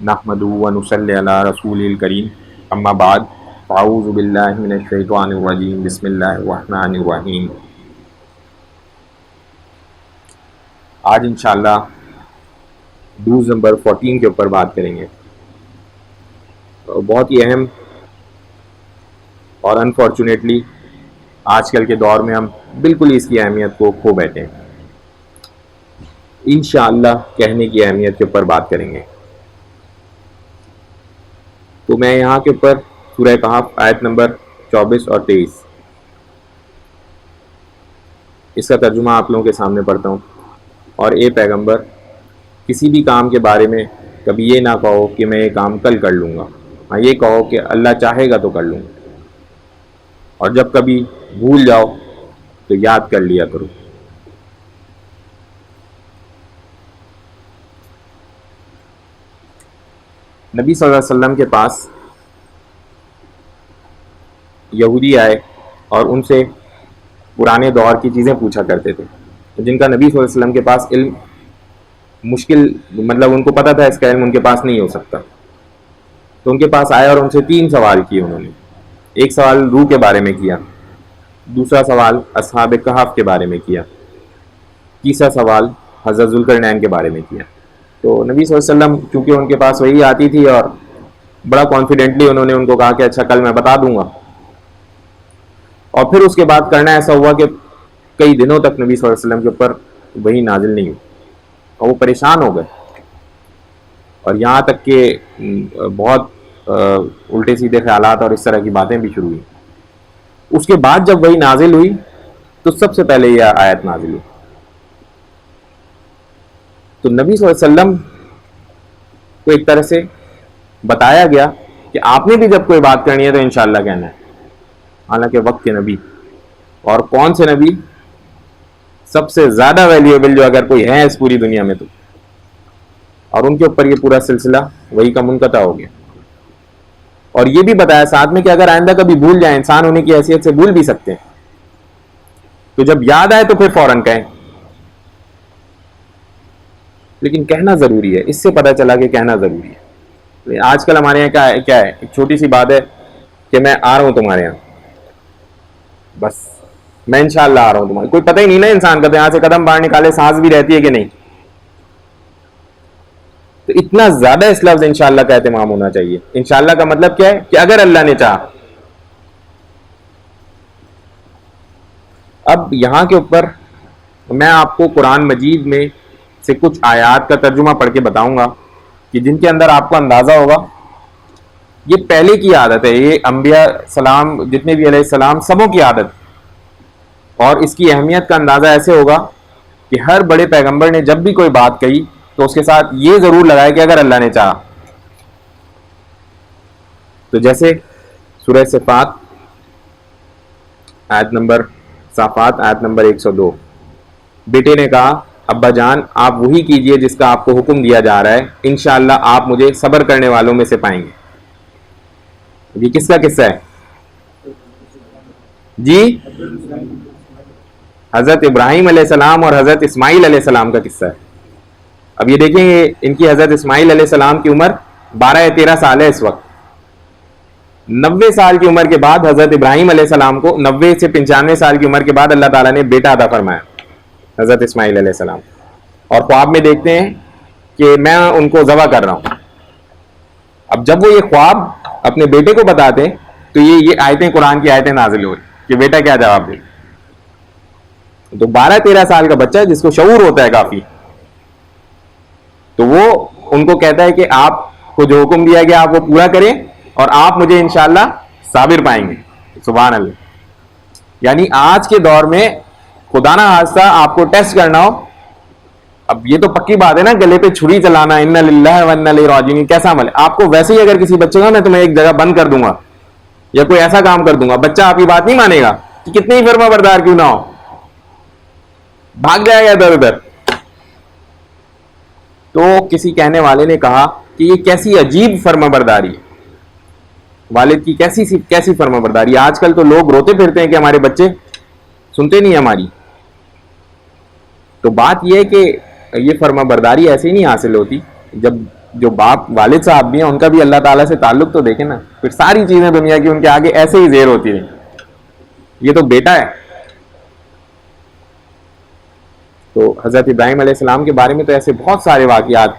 نحمدہ و نصلی علی رسول الکریم اما بعد فاعوذ باللہ من الشیطان الرجیم بسم اللہ الرحمن الرحیم۔ آج انشاءاللہ ڈوز نمبر 14 کے اوپر بات کریں گے۔ بہت ہی اہم اور انفارچونیٹلی آج کل کے دور میں ہم بالکل اس کی اہمیت کو کھو بیٹھے ہیں۔ انشاءاللہ کہنے کی اہمیت کے اوپر بات کریں گے۔ تو میں یہاں کے اوپر سورہ کہف آیت نمبر 24 اور 23 اس کا ترجمہ آپ لوگوں کے سامنے پڑھتا ہوں۔ اور اے پیغمبر، کسی بھی کام کے بارے میں کبھی یہ نہ کہو کہ میں یہ کام کل کر لوں گا، ہاں یہ کہو کہ اللہ چاہے گا تو کر لوں گا، اور جب کبھی بھول جاؤ تو یاد کر لیا کرو۔ نبی صلی اللہ علیہ وسلم کے پاس یہودی آئے اور ان سے پرانے دور کی چیزیں پوچھا کرتے تھے، جن کا نبی صلی اللہ علیہ وسلم کے پاس علم مشکل، مطلب ان کو پتہ تھا اس کا علم ان کے پاس نہیں ہو سکتا۔ تو ان کے پاس آئے اور ان سے 3 سوال کیے انہوں نے۔ ایک سوال روح کے بارے میں کیا، دوسرا سوال اصحاب کہف کے بارے میں کیا، تیسرا سوال حضرت ذوالقرنین کے بارے میں کیا۔ تو نبی صلی اللہ علیہ وسلم چونکہ ان کے پاس وہی آتی تھی اور بڑا کانفیڈنٹلی انہوں نے ان کو کہا کہ اچھا کل میں بتا دوں گا۔ اور پھر اس کے بعد کرنا ایسا ہوا کہ کئی دنوں تک نبی صلی اللہ علیہ وسلم کے اوپر وہی نازل نہیں ہوئی اور وہ پریشان ہو گئے، اور یہاں تک کہ بہت الٹے سیدھے خیالات اور اس طرح کی باتیں بھی شروع ہوئی۔ اس کے بعد جب وہی نازل ہوئی تو سب سے پہلے یہ آیت نازل ہوئی۔ تو نبی صلی اللہ علیہ وسلم کو ایک طرح سے بتایا گیا کہ آپ نے بھی جب کوئی بات کرنی ہے تو انشاءاللہ کہنا ہے۔ حالانکہ وقت کے نبی، اور کون سے نبی؟ سب سے زیادہ ویلیویبل جو اگر کوئی ہے اس پوری دنیا میں تو، اور ان کے اوپر یہ پورا سلسلہ وہی کا منقطع ہو گیا۔ اور یہ بھی بتایا ساتھ میں کہ اگر آئندہ کبھی بھول جائیں، انسان ہونے کی حیثیت سے بھول بھی سکتے ہیں، تو جب یاد آئے تو پھر فوراً کہیں، لیکن کہنا ضروری ہے۔ اس سے پتہ چلا کہ کہنا ضروری ہے۔ آج کل ہمارے یہاں کیا ہے، ایک چھوٹی سی بات ہے کہ میں آ رہا ہوں تمہارے یہاں، بس میں انشاءاللہ آ رہا ہوں تمہارے، کوئی پتہ ہی نہیں نا انسان کا، یہاں سے قدم باہر نکالے سانس بھی رہتی ہے کہ نہیں۔ تو اتنا زیادہ اس لفظ انشاءاللہ کا اہتمام ہونا چاہیے۔ انشاءاللہ کا مطلب کیا ہے کہ اگر اللہ نے چاہا۔ اب یہاں کے اوپر میں آپ کو قرآن مجید میں سے کچھ آیات کا ترجمہ پڑھ کے بتاؤں گا کہ جن کے اندر آپ کو اندازہ ہوگا یہ پہلے کی عادت ہے، یہ انبیاء سلام جتنے بھی علیہ السلام سبوں کی عادت، اور اس کی اہمیت کا اندازہ ایسے ہوگا کہ ہر بڑے پیغمبر نے جب بھی کوئی بات کہی تو اس کے ساتھ یہ ضرور لگایا کہ اگر اللہ نے چاہا۔ تو جیسے سورہ صفات آیت نمبر 102، بیٹے نے کہا ابا جان آپ وہی کیجئے جس کا آپ کو حکم دیا جا رہا ہے، انشاءاللہ آپ مجھے صبر کرنے والوں میں سے پائیں گے۔ یہ کس کا قصہ ہے جی؟ حضرت ابراہیم علیہ السلام اور حضرت اسماعیل علیہ السلام کا قصہ ہے۔ اب یہ دیکھیں گے ان کی حضرت اسماعیل علیہ السلام کی عمر 12 یا 13 سال ہے اس وقت۔ 90 سال کی عمر کے بعد حضرت ابراہیم علیہ السلام کو 90 سے 95 سال کی عمر کے بعد اللہ تعالیٰ نے بیٹا عطا فرمایا، حضرت اسماعیل علیہ السلام، اور خواب میں دیکھتے ہیں کہ میں ان کو ذبح کر رہا ہوں۔ اب جب وہ یہ خواب اپنے بیٹے کو بتاتے تو یہ آیتیں قرآن کی آیتیں نازل ہوئی کہ بیٹا کیا جواب دے۔ تو 12-13 سال کا بچہ جس کو شعور ہوتا ہے کافی، تو وہ ان کو کہتا ہے کہ آپ کو جو حکم دیا گیا آپ وہ پورا کریں اور آپ مجھے انشاءاللہ صابر پائیں گے۔ سبحان اللہ۔ یعنی آج کے دور میں خدا نہ خواستہ آپ کو ٹیسٹ کرنا ہو، اب یہ تو پکی بات ہے نا، گلے پہ چھری چلانا، ان للہ و انا الیہ راجعون، کیسا عمل ہے؟ آپ کو ویسے ہی اگر کسی بچے کا میں تمہیں ایک جگہ بند کر دوں گا یا کوئی ایسا کام کر دوں گا، بچہ آپ کی بات نہیں مانے گا کہ کتنے ہی فرما بردار کیوں نہ ہو، بھاگ جائے گا ادھر ادھر۔ تو کسی کہنے والے نے کہا کہ یہ کیسی عجیب فرما برداری ہے، والد کی کیسی فرما برداری۔ آج کل تو لوگ روتے پھرتے ہیں کہ ہمارے بچے سنتے نہیں ہماری۔ تو بات یہ ہے کہ یہ فرما برداری ایسے ہی نہیں حاصل ہوتی، جب جو باپ والد صاحب بھی ہیں ان کا بھی اللہ تعالیٰ سے تعلق تو دیکھیں نا. پھر ساری چیزیں دنیا کی ان کے آگے ایسے ہی زیر ہوتی رہیں. یہ تو بیٹا ہے. تو حضرت ابراہیم علیہ السلام کے بارے میں تو ایسے بہت سارے واقعات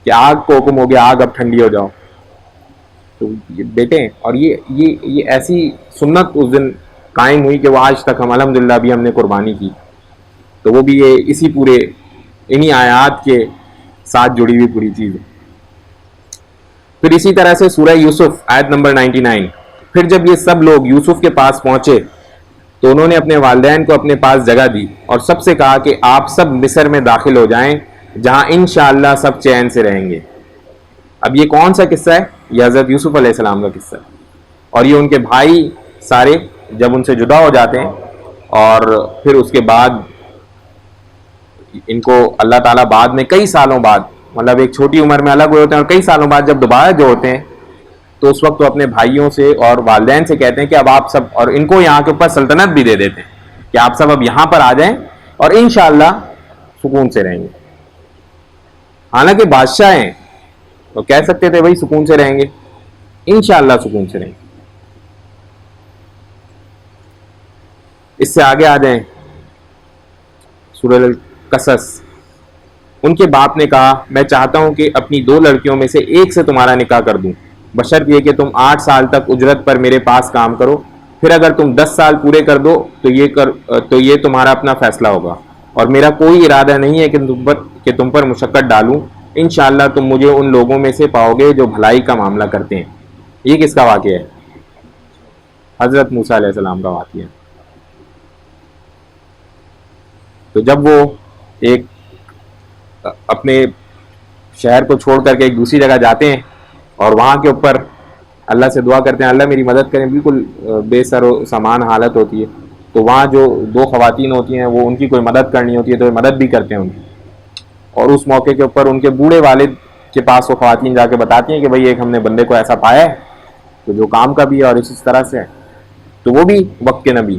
کہ آگ کو حکم ہو گیا آگ اب ٹھنڈی ہو جاؤ. تو یہ بیٹے ہیں. اور یہ ایسی سنت اس دن قائم ہوئی کہ وہ آج تک ہم الحمدللہ بھی ہم نے قربانی کی. تو وہ بھی یہ اسی پورے انہی آیات کے ساتھ جڑی ہوئی پوری چیز ہے. پھر اسی طرح سے سورہ یوسف آیت نمبر 99. پھر جب یہ سب لوگ یوسف کے پاس پہنچے تو انہوں نے اپنے والدین کو اپنے پاس جگہ دی اور سب سے کہا کہ آپ سب مصر میں داخل ہو جائیں جہاں انشاءاللہ سب چین سے رہیں گے. اب یہ کون سا قصہ ہے؟ یہ حضرت یوسف علیہ السلام کا قصہ ہے. اور یہ ان کے بھائی سارے جب ان سے جدا ہو جاتے ہیں اور پھر اس کے بعد ان کو اللہ تعالیٰ بعد میں کئی سالوں بعد مطلب ایک چھوٹی عمر میں الگ ہوئے ہوتے ہیں اور کئی سالوں بعد جب دوبارہ جو ہوتے ہیں تو اس وقت وہ اپنے بھائیوں سے اور والدین سے کہتے ہیں کہ اب آپ سب, اور ان کو یہاں کے اوپر سلطنت بھی دے دیتے ہیں کہ آپ سب اب یہاں پر آ جائیں اور انشاءاللہ سکون سے رہیں گے. حالانکہ بادشاہ ہیں تو کہہ سکتے تھے بھائی سکون سے رہیں گے, انشاءاللہ سکون سے رہیں گے. اس سے آگے آ جائیں سورہ القصص. ان کے باپ نے کہا میں چاہتا ہوں کہ اپنی 2 لڑکیوں میں سے ایک سے تمہارا نکاح کر دوں بشرط یہ کہ تم 8 سال تک اجرت پر میرے پاس کام کرو, پھر اگر تم 10 سال پورے کر دو تو یہ تمہارا اپنا فیصلہ ہوگا اور میرا کوئی ارادہ نہیں ہے کہ تم پر مشقت ڈالوں. انشاءاللہ تم مجھے ان لوگوں میں سے پاؤ گے جو بھلائی کا معاملہ کرتے ہیں. یہ کس کا واقعہ ہے؟ حضرت موسیٰ علیہ السلام کا واقعہ. تو جب وہ ایک اپنے شہر کو چھوڑ کر کے ایک دوسری جگہ جاتے ہیں اور وہاں کے اوپر اللہ سے دعا کرتے ہیں اللہ میری مدد کریں, بالکل بے سر و سامان حالت ہوتی ہے, تو وہاں جو 2 خواتین ہوتی ہیں وہ ان کی کوئی مدد کرنی ہوتی ہے تو وہ مدد بھی کرتے ہیں ان کی. اور اس موقع کے اوپر ان کے بوڑھے والد کے پاس وہ خواتین جا کے بتاتی ہیں کہ بھئی ایک ہم نے بندے کو ایسا پایا ہے تو جو کام کا بھی ہے اور اسی طرح سے ہے, تو وہ بھی وقت کے نبی.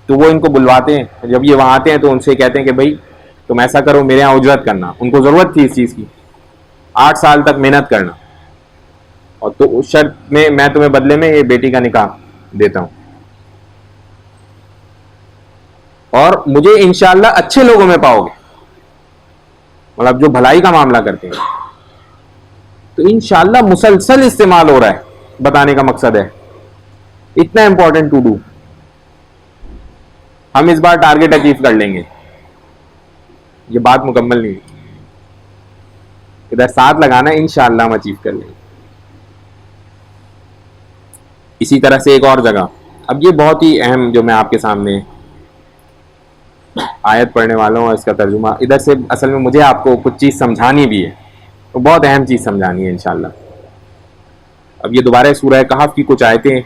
تو وہ ان کو بلواتے ہیں. جب یہ وہاں آتے ہیں تو ان سے کہتے ہیں کہ بھئی تم ایسا کرو میرے یہاں اجرت کرنا. ان کو ضرورت تھی اس چیز کی 8 سال تک محنت کرنا, اور تو اس شرط میں تمہیں بدلے میں یہ بیٹی کا نکاح دیتا ہوں اور مجھے انشاءاللہ اچھے لوگوں میں پاؤ گے, مطلب جو بھلائی کا معاملہ کرتے ہیں. تو انشاءاللہ مسلسل استعمال ہو رہا ہے, بتانے کا مقصد ہے اتنا امپورٹنٹ ٹو ڈو. ہم اس بار ٹارگٹ اچیو کر لیں گے, یہ بات مکمل نہیں, ادھر ساتھ لگانا انشاءاللہ ہم اچیو کر لیں گے. اسی طرح سے ایک اور جگہ, اب یہ بہت ہی اہم جو میں آپ کے سامنے آیت پڑھنے والا ہوں اس کا ترجمہ, ادھر سے اصل میں مجھے آپ کو کچھ چیز سمجھانی بھی ہے, تو بہت اہم چیز سمجھانی ہے انشاءاللہ. اب یہ دوبارہ سورہ کہف کی کچھ آیتیں ہیں.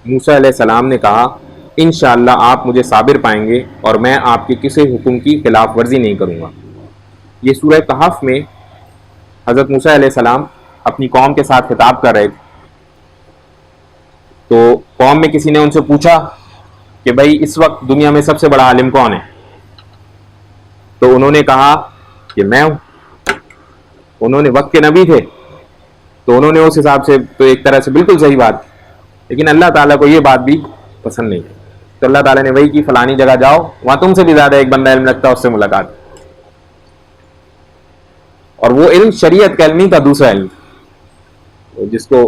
موسیٰ علیہ السلام نے کہا انشاءاللہ آپ مجھے صابر پائیں گے اور میں آپ کے کسی حکم کی خلاف ورزی نہیں کروں گا. یہ سورہ کہف میں حضرت موسیٰ علیہ السلام اپنی قوم کے ساتھ خطاب کر رہے تھے. تو قوم میں کسی نے ان سے پوچھا کہ بھائی اس وقت دنیا میں سب سے بڑا عالم کون ہے؟ تو انہوں نے کہا کہ میں ہوں. انہوں نے وقت کے نبی تھے تو انہوں نے اس حساب سے تو ایک طرح سے بالکل صحیح بات, لیکن اللہ تعالیٰ کو یہ بات بھی پسند نہیں. تو اللہ تعالیٰ نے وہی کی فلانی جگہ جاؤ وہاں تم سے بھی زیادہ ایک بندہ علم رکھتا ہے اس سے ملاقات. اور وہ علم شریعت کا علم نہیں تھا, دوسرا علم جس کو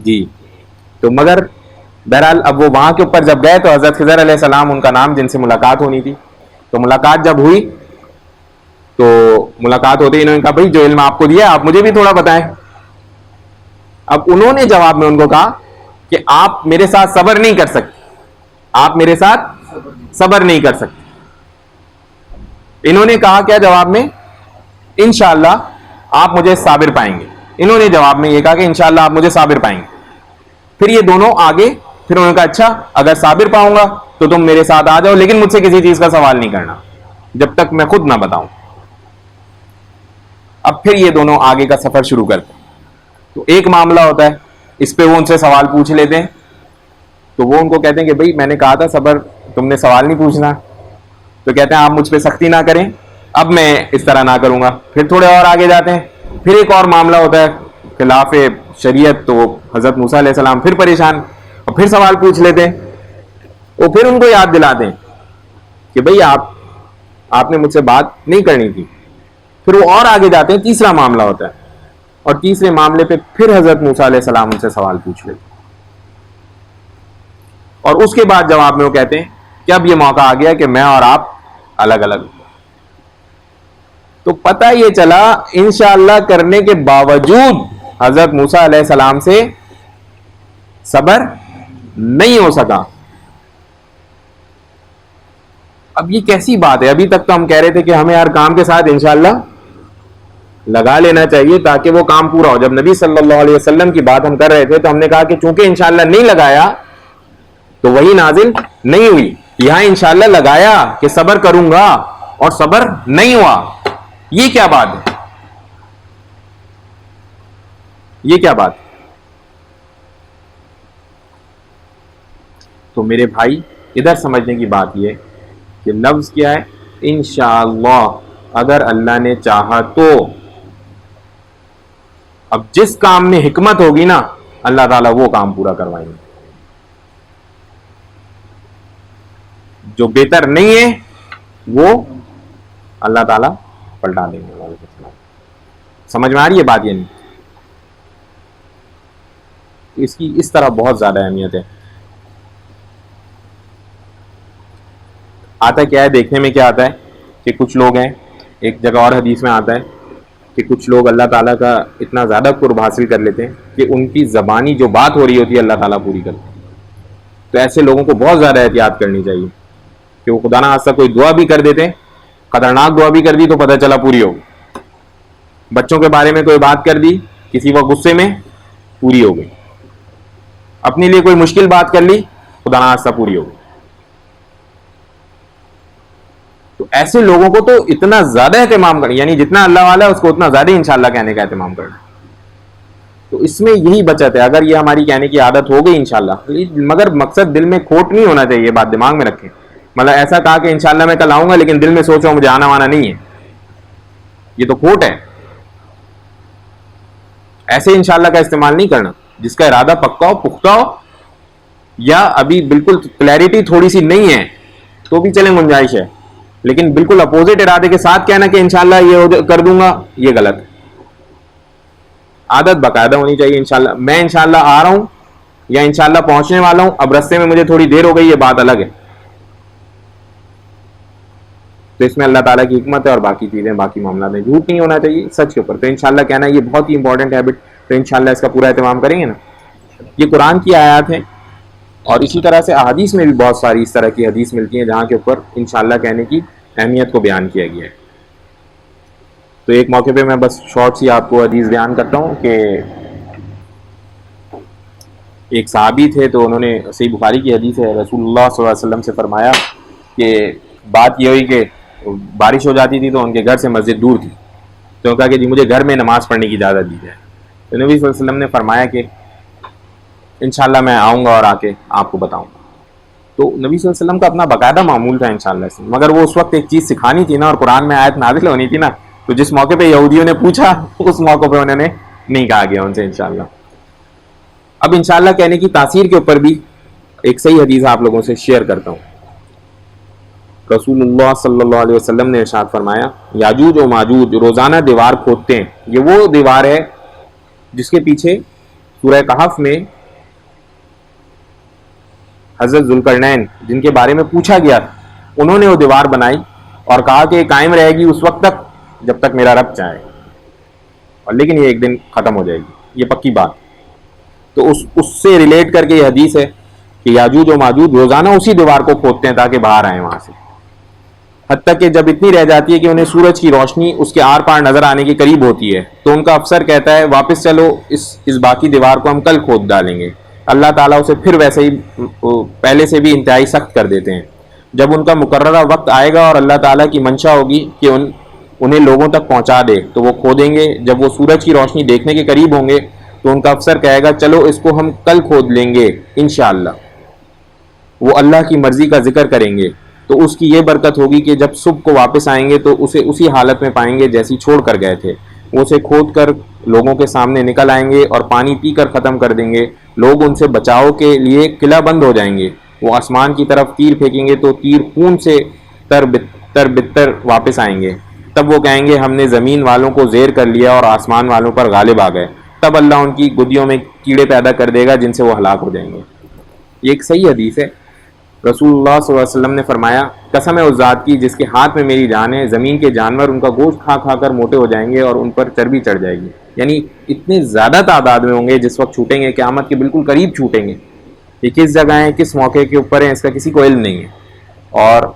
جی. تو مگر بہرحال اب وہ وہاں کے اوپر جب گئے تو حضرت خضر علیہ السلام ان کا نام جن سے ملاقات ہونی تھی, تو ملاقات جب ہوئی تو ملاقات ہوتے ہی انہوں نے کہا بھائی جو علم آپ کو دیا آپ مجھے بھی تھوڑا بتائیں. اب انہوں نے جواب میں ان کو کہا کہ آپ میرے ساتھ صبر نہیں کر سکتے, آپ میرے ساتھ صبر نہیں کر سکتے. انہوں نے کہا کیا جواب میں؟ انشاءاللہ آپ مجھے صابر پائیں گے. انہوں نے جواب میں یہ کہا کہ انشاءاللہ آپ مجھے صابر پائیں گے. پھر یہ دونوں آگے, پھر انہوں نے کہا اچھا اگر صابر پاؤں گا تو تم میرے ساتھ آ جاؤ, لیکن مجھ سے کسی چیز کا سوال نہیں کرنا جب تک میں خود نہ بتاؤں. اب پھر یہ دونوں آگے کا سفر شروع کرتے ہیں. تو ایک معاملہ ہوتا ہے, اس پہ وہ ان سے سوال پوچھ لیتے ہیں, تو وہ ان کو کہتے ہیں کہ بھائی میں نے کہا تھا صبر, تم نے سوال نہیں پوچھنا. تو کہتے ہیں آپ مجھ پہ سختی نہ کریں, اب میں اس طرح نہ کروں گا. پھر تھوڑے اور آگے جاتے ہیں, پھر ایک اور معاملہ ہوتا ہے خلاف شریعت, تو حضرت موسیٰ علیہ السلام پھر پریشان, اور پھر سوال پوچھ لیتے ہیں. وہ پھر ان کو یاد دلاتے ہیں کہ بھئی آپ نے مجھ سے بات نہیں کرنی تھی. پھر وہ اور آگے جاتے ہیں, تیسرا معاملہ ہوتا ہے, اور تیسرے معاملے پہ پھر حضرت موسیٰ علیہ السلام ان سے سوال پوچھ لیتے ہیں, اور اس کے بعد جواب میں وہ کہتے ہیں کہ اب یہ موقع آ گیا کہ میں اور آپ الگ الگ. تو پتہ یہ چلا انشاءاللہ کرنے کے باوجود حضرت موسیٰ علیہ السلام سے صبر نہیں ہو سکا. اب یہ کیسی بات ہے؟ ابھی تک تو ہم کہہ رہے تھے کہ ہمیں ہر کام کے ساتھ انشاءاللہ لگا لینا چاہیے تاکہ وہ کام پورا ہو. جب نبی صلی اللہ علیہ وسلم کی بات ہم کر رہے تھے تو ہم نے کہا کہ چونکہ انشاءاللہ نہیں لگایا تو وہی نازل نہیں ہوئی. یہاں انشاءاللہ لگایا کہ صبر کروں گا اور صبر نہیں ہوا. یہ کیا بات ہے؟ یہ کیا بات؟ تو میرے بھائی ادھر سمجھنے کی بات یہ کہ لفظ کیا ہے انشاءاللہ, اگر اللہ نے چاہا تو. اب جس کام میں حکمت ہوگی نا اللہ تعالیٰ وہ کام پورا کروائیں گے. جو بہتر نہیں ہے وہ اللہ تعالیٰ پلٹا دیں گے. سمجھ میں آ رہی ہے بات؟ یہ نہیں, اس کی اس طرح بہت زیادہ اہمیت ہے. آتا کیا ہے, دیکھنے میں کیا آتا ہے کہ کچھ لوگ ہیں, ایک جگہ اور حدیث میں آتا ہے کہ کچھ لوگ اللہ تعالیٰ کا اتنا زیادہ قرب حاصل کر لیتے ہیں کہ ان کی زبانی جو بات ہو رہی ہوتی ہے اللہ تعالیٰ پوری کرتے ہیں. تو ایسے لوگوں کو بہت زیادہ احتیاط کرنی چاہیے کہ وہ خدا نہ خواستہ کوئی دعا بھی کر دیتے ہیں, خطرناک دعا بھی کر دی تو پتہ چلا پوری ہو گئی. بچوں کے بارے میں کوئی بات کر دی کسی وقت غصے میں, پوری ہو گئی. اپنے لیے کوئی مشکل بات کر لی, خدا نہ خواستہ پوری ہو گئی. تو ایسے لوگوں کو تو اتنا زیادہ اہتمام کرنا, یعنی جتنا اللہ والا ہے اس کو اتنا زیادہ انشاءاللہ کہنے کا اہتمام کرنا. تو اس میں یہی بچت ہے. اگر یہ ہماری کہنے کی عادت ہو گئی انشاءاللہ, مگر مقصد دل میں کھوٹ نہیں ہونا چاہیے, یہ بات دماغ میں رکھیں. مطلب ایسا کہا کہ انشاءاللہ میں کل آؤں گا لیکن دل میں سوچ رہا ہوں مجھے آنا وانا نہیں ہے, یہ تو کھوٹ ہے. ایسے انشاءاللہ کا استعمال نہیں کرنا. جس کا ارادہ پکا ہو, پختہ ہو, یا ابھی بالکل کلیئرٹی تھوڑی سی نہیں ہے تو بھی چلیں, گنجائش ہے. لیکن بالکل اپوزٹ ارادے کے ساتھ کہنا کہ انشاءاللہ یہ کر دوں گا, یہ غلط ہے. عادت باقاعدہ ہونی چاہیے. انشاءاللہ میں انشاءاللہ آ رہا ہوں یا انشاءاللہ پہنچنے والا ہوں, اب رستے میں مجھے تھوڑی دیر ہو گئی, یہ بات الگ ہے. تو اس میں اللہ تعالیٰ کی حکمت ہے, اور باقی چیزیں باقی معاملات میں جھوٹ نہیں ہونا چاہیے سچ کے اوپر. تو انشاءاللہ کہنا یہ بہت ہی امپورٹنٹ ہیبٹ. تو انشاءاللہ اس کا پورا اہتمام کریں گے نا. یہ قرآن کی آیات ہیں, اور اسی طرح سے احادیث میں بھی بہت ساری اس طرح کی حدیث ملتی ہیں جہاں کے اوپر انشاءاللہ کہنے کی اہمیت کو بیان کیا گیا ہے. تو ایک موقع پہ میں بس شارٹ سی آپ کو حدیث بیان کرتا ہوں کہ ایک صحابی تھے, تو انہوں نے, صحیح بخاری کی حدیث ہے, رسول اللہ صلی اللہ علیہ وسلم سے فرمایا کہ بات یہ ہوئی کہ بارش ہو جاتی تھی تو ان کے گھر سے مسجد دور تھی, تو انہوں نے کہا کہ جی مجھے گھر میں نماز پڑھنے کی اجازت دی جائے. تو نبی صلی اللہ علیہ وسلم نے فرمایا کہ انشاءاللہ میں آؤں گا اور آ کے آپ کو بتاؤں گا. تو نبی صلی اللہ علیہ وسلم کا اپنا باقاعدہ معمول تھا انشاءاللہ سے, مگر وہ اس وقت ایک چیز سکھانی تھی نا, اور قرآن میں آیت نازل ہونی تھی نا, تو جس موقع پہ یہودیوں نے پوچھا اس موقع پہ انہوں نے نہیں کہا گیا ان سے انشاءاللہ. اب انشاءاللہ کہنے کی تاثیر کے اوپر بھی ایک صحیح حدیث آپ لوگوں سے شیئر کرتا ہوں. رسول اللہ صلی اللہ علیہ وسلم نے ارشاد فرمایا, یاجوج و ماجوج روزانہ دیوار کھودتے ہیں. یہ وہ دیوار ہے جس کے پیچھے سورہ کہف میں حضرت ذوالقرنین جن کے بارے میں پوچھا گیا تھا, انہوں نے وہ دیوار بنائی اور کہا کہ یہ قائم رہے گی اس وقت تک جب تک میرا رب چاہے, اور لیکن یہ ایک دن ختم ہو جائے گی, یہ پکی بات. تو اس سے ریلیٹ کر کے یہ حدیث ہے کہ یاجوج و ماجوج روزانہ اسی دیوار کو کھودتے ہیں تاکہ باہر آئیں وہاں سے, حتیٰ کہ جب اتنی رہ جاتی ہے کہ انہیں سورج کی روشنی اس کے آر پار نظر آنے کے قریب ہوتی ہے تو ان کا افسر کہتا ہے واپس چلو, اس باقی دیوار کو ہم کل کھود ڈالیں گے. اللہ تعالیٰ اسے پھر ویسے ہی پہلے سے بھی انتہائی سخت کر دیتے ہیں. جب ان کا مقررہ وقت آئے گا اور اللہ تعالیٰ کی منشا ہوگی کہ انہیں لوگوں تک پہنچا دے تو وہ کھودیں گے. جب وہ سورج کی روشنی دیکھنے کے قریب ہوں گے تو ان کا افسر کہے گا چلو اس کو ہم کل کھود لیں گے انشاءاللہ. وہ اللہ کی مرضی کا ذکر کریں گے تو اس کی یہ برکت ہوگی کہ جب صبح کو واپس آئیں گے تو اسے اسی حالت میں پائیں گے جیسی چھوڑ کر گئے تھے. وہ اسے کھود کر لوگوں کے سامنے نکل آئیں گے اور پانی پی کر ختم کر دیں گے. لوگ ان سے بچاؤ کے لیے قلعہ بند ہو جائیں گے. وہ آسمان کی طرف تیر پھینکیں گے تو تیر خون سے تر بتر واپس آئیں گے. تب وہ کہیں گے ہم نے زمین والوں کو زیر کر لیا اور آسمان والوں پر غالب آ گئے. تب اللہ ان کی گدیوں میں کیڑے پیدا کر دے گا جن سے وہ ہلاک ہو جائیں گے. یہ ایک صحیح حدیث ہے. رسول اللہ صلی اللہ علیہ وسلم نے فرمایا قسم ہے اس ذات کی جس کے ہاتھ میں میری جان ہے, زمین کے جانور ان کا گوشت کھا کھا کر موٹے ہو جائیں گے اور ان پر چربی چڑھ جائے گی. یعنی اتنے زیادہ تعداد میں ہوں گے جس وقت چھوٹیں گے, قیامت کے بالکل قریب چھوٹیں گے. یہ کس جگہ ہیں, کس موقع کے اوپر ہیں, اس کا کسی کو علم نہیں ہے. اور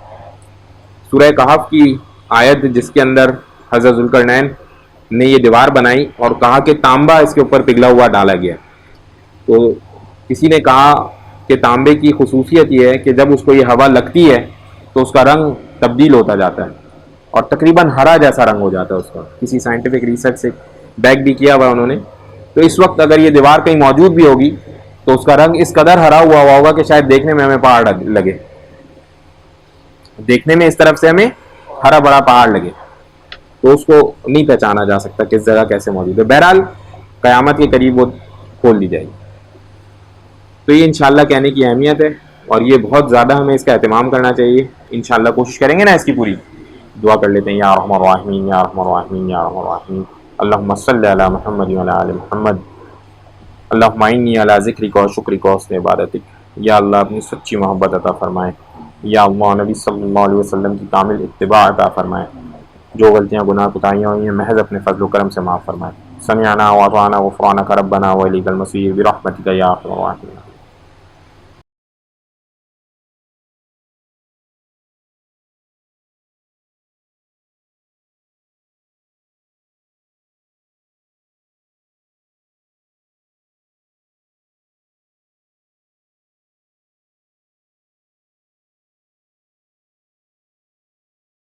سورہ کہف کی آیت جس کے اندر حضرت ذوالقرنین نے یہ دیوار بنائی اور کہا کہ تانبا اس کے اوپر پگھلا ہوا ڈالا گیا, تو کسی نے کہا کہ تانبے کی خصوصیت یہ ہے کہ جب اس کو یہ ہوا لگتی ہے تو اس کا رنگ تبدیل ہوتا جاتا ہے اور تقریباً ہرا جیسا رنگ ہو جاتا ہے اس کا. کسی سائنٹیفک ریسرچ سے بیک بھی کیا ہوا انہوں نے. تو اس وقت اگر یہ دیوار کہیں موجود بھی ہوگی تو اس کا رنگ اس قدر ہرا ہوا ہوگا کہ شاید دیکھنے میں ہمیں پہاڑ لگے, دیکھنے میں اس طرف سے ہمیں ہرا بڑا پہاڑ لگے, تو اس کو نہیں پہچانا جا سکتا کس جگہ کیسے موجود ہے. بہرحال قیامت کے قریب وہ کھول دی جائے گی. تو یہ انشاءاللہ کہنے کی اہمیت ہے اور یہ بہت زیادہ ہمیں اس کا اہتمام کرنا چاہیے. انشاءاللہ کوشش کریں گے نا اس کی پوری. دعا کر لیتے ہیں. یا ارحم الراحمین یا ارحم الراحمین یا ارحم الراحمین. اللہم صلی علی محمد وعلی آل محمد. اللہم اعنی علی ذکرک و شکرک و حسن عبادتک. یا اللہ اپنی سچی محبت عطا فرمائے. یا اللہ نبی صلی اللہ علیہ وسلم کی کامل اتباع عطا فرمائے. جو غلطیاں گناہ کوتاہیاں ہوئی ہیں محض اپنے فضل و کرم سے معاف فرمائے. سمعنا واطعنا غفرانک ربنا والیک المصیر برحمتک یا ارحم الراحمین.